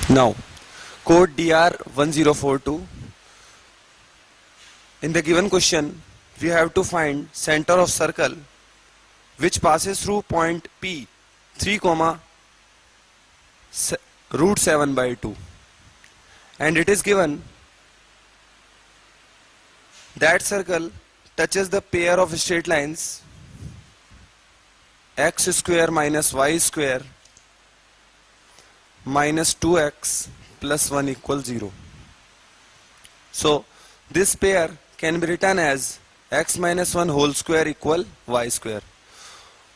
Now, code DR1042. In the given question, we have to find center of circle which passes through point P 3, root 7 by 2. And it is given that circle touches the pair of straight lines x square minus y square minus 2x plus 1 equals 0. So this pair can be written as x minus 1 whole square equal y square.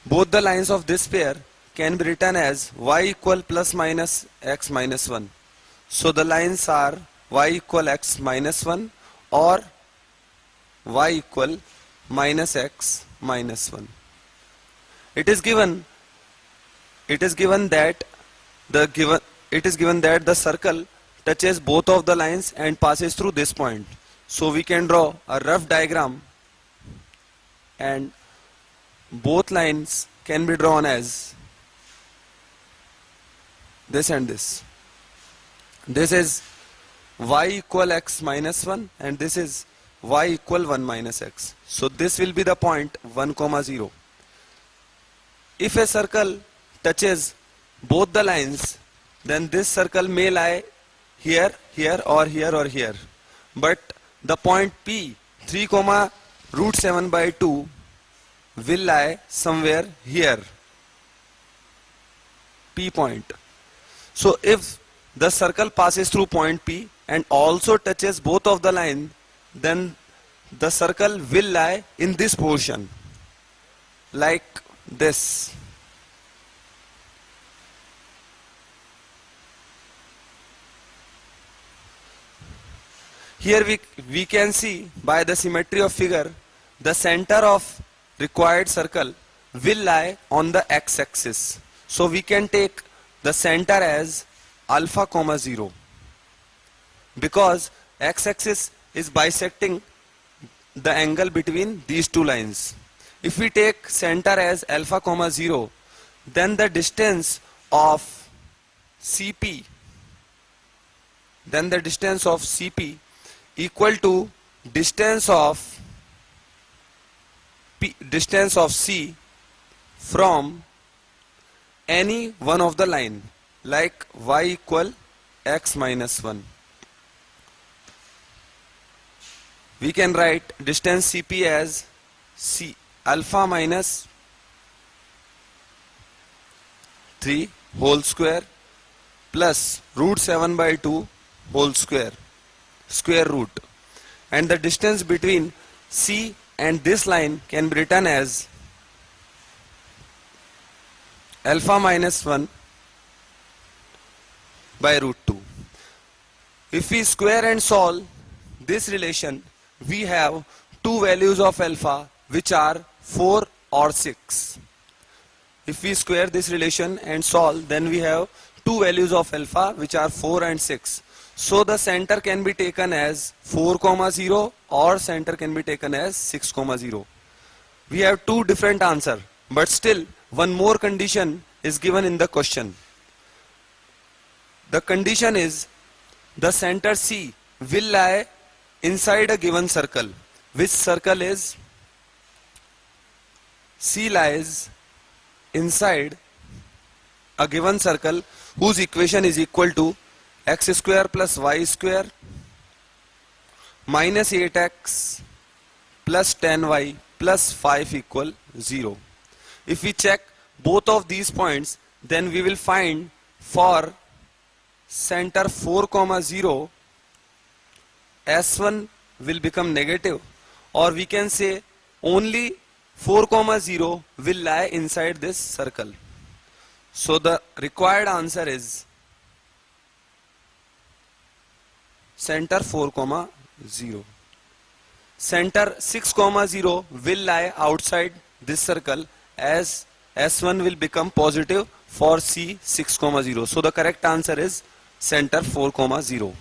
Both the lines of this pair can be written as y equal plus minus x minus 1. So the lines are y equal x minus 1 or y equal minus x minus 1. It is given that the circle touches both of the lines and passes through this point. So we can draw a rough diagram, and both lines can be drawn as this and this. This is y equal x minus 1 and this is y equal 1 minus x. So this will be the point 1, 0. If a circle touches both the lines, then this circle may lie here, here or here or here. But the point P 3, root 7 by 2 will lie somewhere here, P point. So if the circle passes through point P and also touches both of the line, then the circle will lie in this portion, like this. Here we can see by the symmetry of figure, the center of required circle will lie on the x-axis. So we can take the center as alpha, 0, because x-axis is bisecting the angle between these two lines. If we take center as alpha, 0, then the distance of CP equal to distance of C from any one of the line, like y equal x minus 1. We can write distance CP as C alpha minus 3 whole square plus root 7 by 2 whole square root, and the distance between C and this line can be written as alpha minus 1 by root 2. If we square and solve this relation, we have two values of alpha which are 4 or 6. If we square this relation and solve, then we have two values of alpha which are 4 and 6. So the center can be taken as 4, 0 or center can be taken as 6, 0. We have two different answers, but still one more condition is given in the question. The condition is the center C will lie inside a given circle. Which circle is? C lies inside a given circle whose equation is equal to x square plus y square minus 8x plus 10y plus 5 equal 0. If we check both of these points, then we will find for center 4, 0, S1 will become negative, or we can say only 4, 0 will lie inside this circle. So the required answer is center 4, 0. center 6 comma 0 will lie outside this circle as S1 will become positive for C 6 comma 0. So the correct answer is center 4 comma 0.